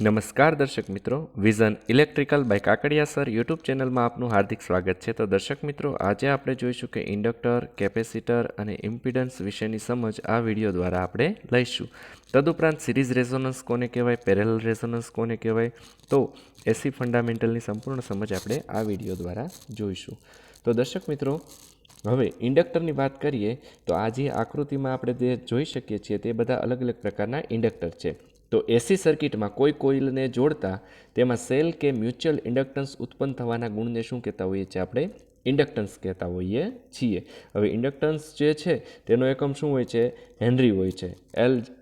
નમસ્કાર દર્શક મિત્રો, vision electrical by Kakadiya sir YouTube ચેનલમાં આપનું હાર્દિક સ્વાગત છે. તો દર્શક મિત્રો, આજે આપણે જોઈશું કે ઇન્ડક્ટર, કેપેસિટર અને ઇમ્પિડન્સ વિશેની સમજ આ વિડીયો દ્વારા આપણે લઈશું. તદુપરાંત સિરીઝ રેઝોનન્સ કોને કહેવાય, પેરેલલ રેઝોનન્સ કોને કહેવાય, તો એસી ફંડામેન્ટલની સંપૂર્ણ સમજ આપણે આ વિડીયો દ્વારા જોઈશું. તો દર્શક મિત્રો, હવે ઇન્ડક્ટરની વાત કરીએ તો આ જે આકૃતિમાં આપણે જે જોઈ શકીએ છીએ તે બધા અલગ અલગ પ્રકારના ઇન્ડક્ટર છે. તો એસી સર્કિટમાં કોઈ કોઇલને જોડતા તેમાં સેલ કે મ્યુચ્યુઅલ ઇન્ડક્ટન્સ ઉત્પન્ન થવાના ગુણને શું કહેતા હોઈએ છીએ? આપણે ઇન્ડક્ટન્સ કહેતા હોઈએ છીએ. હવે ઇન્ડક્ટન્સ જે છે તેનો એકમ શું હોય છે? હેનરી હોય છે.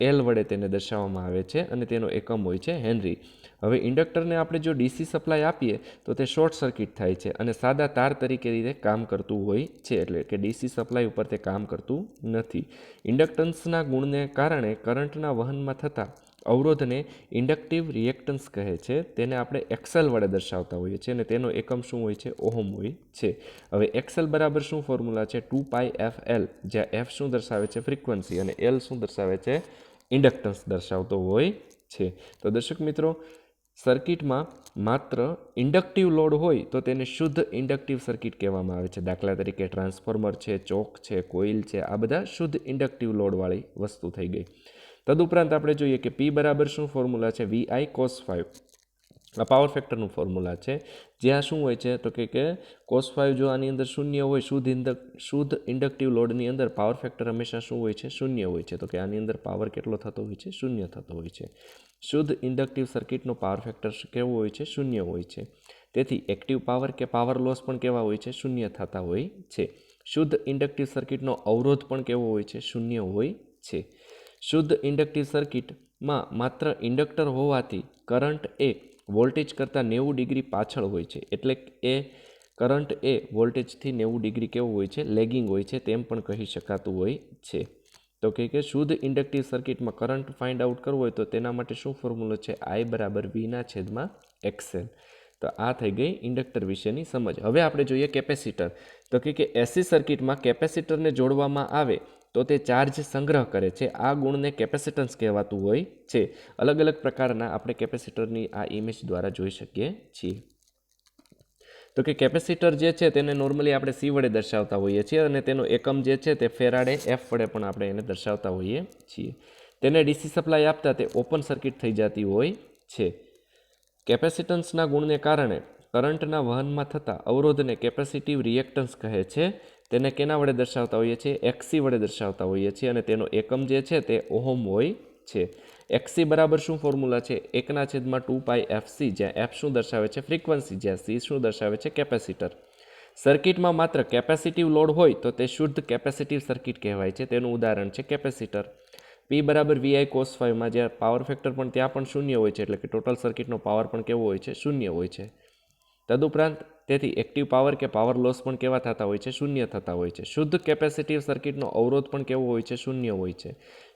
એલ વડે તેને દર્શાવવામાં આવે છે અને તેનો એકમ હોય છે હેનરી. હવે ઇન્ડક્ટરને આપણે જો ડીસી સપ્લાય આપીએ તો તે શોર્ટ સર્કિટ થાય છે અને સાદા તાર તરીકે રીતે કામ કરતું હોય છે, એટલે કે ડીસી સપ્લાય ઉપર તે કામ કરતું નથી. ઇન્ડક્ટન્સના ગુણને કારણે કરંટના વહનમાં થતા અવરોધને ઇન્ડક્ટિવ રિએક્ટન્સ કહે છે. તેને આપણે એક્સએલ વડે દર્શાવતા હોઈએ છીએ અને તેનો એકમ શું હોય છે? ઓહમ હોય છે. હવે એક્સએલ બરાબર શું ફોર્મ્યુલા છે? 2πfL, જ્યાં એફ શું દર્શાવે છે? ફ્રીક્વન્સી, અને એલ શું દર્શાવે છે? ઇન્ડક્ટન્સ દર્શાવતો હોય છે. તો દર્શક મિત્રો, સર્કિટમાં માત્ર ઇન્ડક્ટિવ લોડ હોય તો તેને શુદ્ધ ઇન્ડક્ટિવ સર્કિટ કહેવામાં આવે છે. દાખલા તરીકે ટ્રાન્સફોર્મર છે, ચોક છે, કોઇલ છે, આ બધા શુદ્ધ ઇન્ડક્ટિવ લોડવાળી વસ્તુ થઈ ગઈ. તદુપરાંત આપણે જોઈએ કે P બરાબર શું ફોર્મ્યુલા છે? VI cos 5. આ પાવર ફેક્ટરનું ફોર્મ્યુલા છે. જ્યાં શું હોય છે તો કે cos 5 જો આની અંદર શૂન્ય હોય, શુદ્ધ ઇન્ડક્ટિવ લોડની અંદર પાવર ફેક્ટર હંમેશા શું હોય છે? શૂન્ય હોય છે. તો કે આની અંદર પાવર કેટલો થતો હોય છે? શૂન્ય થતો હોય છે. શુદ્ધ ઇન્ડક્ટિવ સર્કિટનો પાવર ફેક્ટર કેવો હોય છે? શૂન્ય હોય છે. તેથી એક્ટિવ પાવર કે પાવર લોસ પણ કેવા હોય છે? શૂન્ય થતા હોય છે. શુદ્ધ ઇન્ડક્ટિવ સર્કિટનો અવરોધ પણ કેવો હોય છે? શૂન્ય હોય છે. શુદ્ધ ઇન્ડક્ટિવ સર્કિટમાં માત્ર ઇન્ડક્ટર હોવાથી કરંટ એ વોલ્ટેજ કરતાં 90 ડિગ્રી પાછળ હોય છે, એટલે એ કરંટ એ વોલ્ટેજથી 90 ડિગ્રી કેવું હોય છે? લેગિંગ હોય છે, તેમ પણ કહી શકાતું હોય છે. તો કે શુદ્ધ ઇન્ડક્ટિવ સર્કિટમાં કરંટ ફાઇન્ડ આઉટ કરવો હોય તો તેના માટે શું ફોર્મ્યુલો છે? I બરાબર V/XL. તો આ થઈ ગઈ ઇન્ડક્ટર વિશેની સમજ. હવે આપણે જોઈએ કેપેસિટર. તો કે એસી સર્કિટમાં કેપેસિટરને જોડવામાં આવે તો તે ચાર્જ સંગ્રહ કરે છે. આ ગુણને કેપેસિટન્સ કહેવાતું હોય છે. અલગ અલગ પ્રકારના આપણે કેપેસિટરની આ ઇમેજ દ્વારા જોઈ શકીએ છીએ. તો કે કેપેસિટર જે છે તેને નોર્મલી આપણે C વડે દર્શાવતા હોઈએ છીએ અને તેનો એકમ જે છે તે ફેરાડે F વડે પણ આપણે એને દર્શાવતા હોઈએ છીએ. તેને ડીસી સપ્લાય આપતા તે ઓપન સર્કિટ થઈ જતી હોય છે. કેપેસિટન્સના ગુણને કારણે કરંટના વહનમાં થતા અવરોધને કેપેસિટિવ રિએક્ટન્સ કહે છે. તેને કેના વડે દર્શાવતા હોઈએ છીએ? XC વડે દર્શાવતા હોઈએ છીએ અને તેનો એકમ જે છે તે ઓહમ હોય છે. XC બરાબર શું ફોર્મ્યુલા છે? 1/2πfC, જ્યાં F શું દર્શાવે છે? ફ્રીક્વન્સી, જ્યાં C શું દર્શાવે છે? કેપેસિટર. સર્કિટમાં માત્ર કેપેસિટિવ લોડ હોય તો તે શુદ્ધ કેપેસિટિવ સર્કિટ કહેવાય છે. તેનું ઉદાહરણ છે કેપેસિટર. P બરાબર VI cos 5 માં જ્યાં પાવર ફેક્ટર પણ ત્યાં પણ શૂન્ય હોય છે, એટલે કે ટોટલ સર્કિટનો પાવર પણ કેવો હોય છે? શૂન્ય હોય છે. તદુપરાંત તેથી એક્ટિવ પાવર કે પાવર લોસ પણ કેવા થતા હોય છે? શૂન્ય થતા હોય છે. શુદ્ધ કેપેસિટિવ સર્કિટનો અવરોધ પણ કેવો હોય છે? શૂન્ય હોય છે.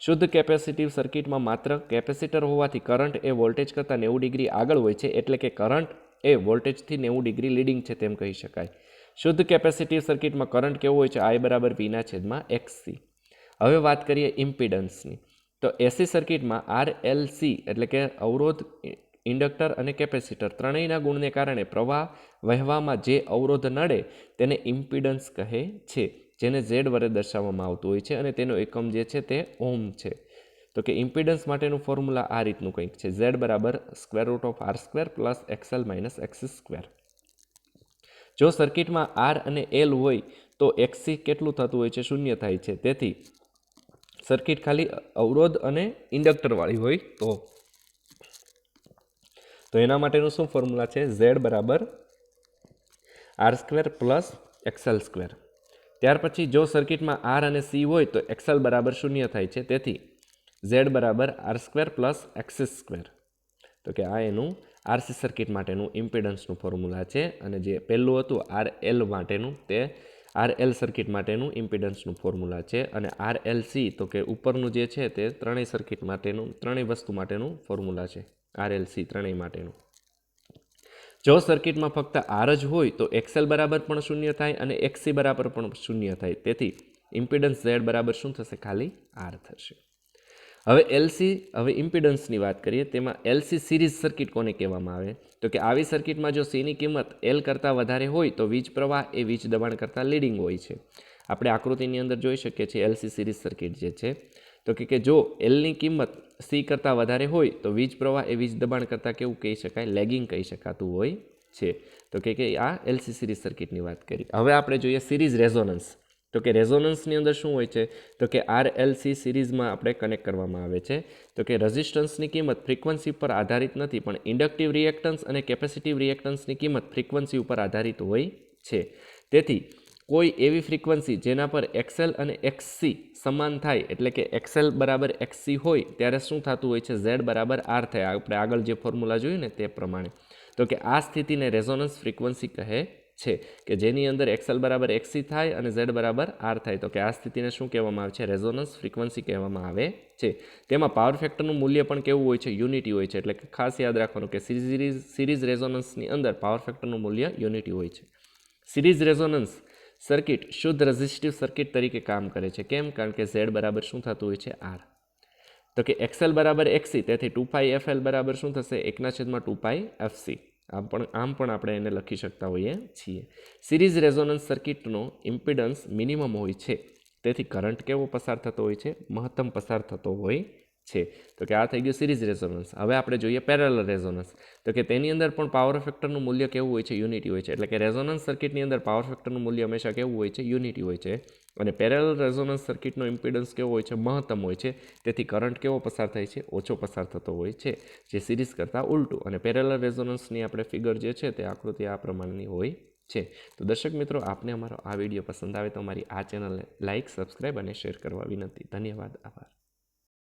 શુદ્ધ કેપેસિટિવ સર્કિટમાં માત્ર કેપેસિટર હોવાથી કરંટ એ વોલ્ટેજ કરતાં 90 ડિગ્રી આગળ હોય છે, એટલે કે કરંટ એ વોલ્ટેજથી 90 ડિગ્રી લીડિંગ છે તેમ કહી શકાય. શુદ્ધ કેપેસિટિવ સર્કિટમાં કરંટ કેવો હોય છે? I બરાબર V/XC. હવે વાત કરીએ ઇમ્પિડન્સની. તો એસી સર્કિટમાં RLC એટલે કે અવરોધ, ઇન્ડક્ટર અને કેપેસિટર ત્રણેયના ગુણને કારણે પ્રવાહ વહેવામાં જે અવરોધ નડે તેને ઇમ્પિડન્સ કહે છે, જેને Z વડે દર્શાવવામાં આવતું હોય છે અને તેનો એકમ જે છે તે ઓહમ છે. તો કે ઇમ્પિડન્સ માટેનું ફોર્મ્યુલા આ રીતનું કંઈક છે. Z બરાબર √R² plus XL minus XC². જો સર્કિટમાં R અને L હોય તો XC કેટલું થતું હોય છે? શૂન્ય થાય છે. તેથી સર્કિટ ખાલી અવરોધ અને ઇન્ડક્ટર વાળી હોય તો એના માટેનું શું ફોર્મ્યુલા છે? Z બરાબર R² પ્લસ XL². ત્યાર પછી જો સર્કિટમાં R અને C હોય તો XL બરાબર શૂન્ય થાય છે. તેથી Z બરાબર R² પ્લસ XC². તો કે આ એનું RC સર્કિટ માટેનું ઇમ્પિડન્સનું ફોર્મ્યુલા છે. અને જે પહેલું હતું RL માટેનું, તે RL સર્કિટ માટેનું ઇમ્પિડન્સનું ફોર્મ્યુલા છે. અને RLC તો કે ઉપરનું જે છે તે ત્રણેય સર્કિટ માટેનું, ત્રણેય વસ્તુ માટેનું ફોર્મ્યુલા છે. RLC ત્રણેય માટેનું. જો સર્કિટમાં ફક્ત R જ હોય તો XL બરાબર પણ શૂન્ય થાય અને XC બરાબર પણ શૂન્ય થાય. તેથી ઇમ્પિડન્સ Z બરાબર શું થશે? ખાલી R થશે. હવે ઇમ્પિડન્સની વાત કરીએ, તેમાં એલસી સિરીઝ સર્કિટ કોને કહેવામાં આવે? તો કે આવી સર્કિટમાં જો સીની કિંમત એલ કરતાં વધારે હોય તો વીજ પ્રવાહ એ વીજ દબાણ કરતાં લીડિંગ હોય છે. આપણે આકૃતિની અંદર જોઈ શકીએ છીએ એલસી સિરીઝ સર્કિટ જે છે. તો કે જો એલની કિંમત સી કરતાં વધારે હોય તો વીજ પ્રવાહ એ વીજ દબાણ કરતાં કેવું કહી શકાય? લેગિંગ કહી શકાતું હોય છે. તો કે આ એલસી સિરીઝ સર્કિટની વાત કરી. હવે આપણે જોઈએ સિરીઝ રેઝોનન્સ. તો કે રેઝોનન્સની અંદર શું હોય છે? તો કે આરએલસી સિરીઝમાં આપણે કનેક્ટ કરવામાં આવે છે. તો કે રેઝિસ્ટન્સની કિંમત ફ્રીક્વન્સી પર આધારિત નથી, પણ ઇન્ડક્ટિવ રિએક્ટન્સ અને કેપેસિટિવ રિએક્ટન્સની કિંમત ફ્રીક્વન્સી ઉપર આધારિત હોય છે. તેથી કોઈ એવી ફ્રીક્વન્સી જેના પર એક્સએલ અને એક્સસી સમાન થાય, એટલે કે એક્સએલ બરાબર એક્સસી હોય ત્યારે શું થતું હોય છે? ઝેડ બરાબર આર થાય. આપણે આગળ જે ફોર્મ્યુલા જોયું ને તે પ્રમાણે. તો કે આ સ્થિતિને રેઝોનન્સ ફ્રીક્વન્સી કહે છે, કે જેની અંદર એક્સએલ બરાબર એક્સસી થાય અને ઝેડ બરાબર આર થાય. તો કે આ સ્થિતિને શું કહેવામાં આવે છે? રેઝોનન્સ ફ્રીક્વન્સી કહેવામાં આવે છે. તેમાં પાવર ફેક્ટરનું મૂલ્ય પણ કેવું હોય છે? યુનિટી હોય છે. એટલે કે ખાસ યાદ રાખવાનું કે સિરીઝ રેઝોનન્સની અંદર પાવર ફેક્ટરનું મૂલ્ય યુનિટી હોય છે. સિરીઝ રેઝોનન્સ સર્કિટ શુદ્ધ રેઝિસ્ટિવ સર્કિટ તરીકે કામ કરે છે. કેમ? કારણ કે ઝેડ બરાબર શું થતું હોય છે? આર. તો કે એક્સએલ બરાબર એક્સસી, તેથી 2πfl બરાબર શું થશે? 1/2πfc. આમ પણ આપણે એને લખી શકતા હોઈએ છીએ. સિરીઝ રેઝોનન્સ સર્કિટનો ઇમ્પિડન્સ મિનિમમ હોય છે, તેથી કરંટ કેવો પસાર થતો હોય છે? મહત્તમ પસાર થતો હોય છે. તો કે આ થઈ ગયું સિરીઝ રેઝોનન્સ. હવે આપણે જોઈએ પેરેલલ રેઝોનન્સ. તો કે તેની અંદર પણ પાવર ફેક્ટરનું મૂલ્ય કેવું હોય છે? યુનિટી હોય છે. એટલે કે રેઝોનન્સ સર્કિટની અંદર પાવર ફેક્ટરનું મૂલ્ય હંમેશા કેવું હોય છે? યુનિટી હોય છે. અને પેરેલલ રેઝોનન્સ સર્કિટનો ઇમ્પિડન્સ કેવો હોય છે? મહત્તમ હોય છે. તેથી કરંટ કેવો પસાર થાય છે? ઓછો પસાર થતો હોય છે, જે સિરીઝ કરતાં ઉલટું. અને પેરેલલ રેઝોનન્સની આપણે ફિગર જે છે તે આકૃતિ આ પ્રમાણેની હોય છે. તો દર્શક મિત્રો, આપને અમારો આ વિડીયો પસંદ આવે તો અમારી આ ચેનલને લાઇક, સબસ્ક્રાઇબ અને શેર કરવા વિનંતી. ધન્યવાદ. આભાર.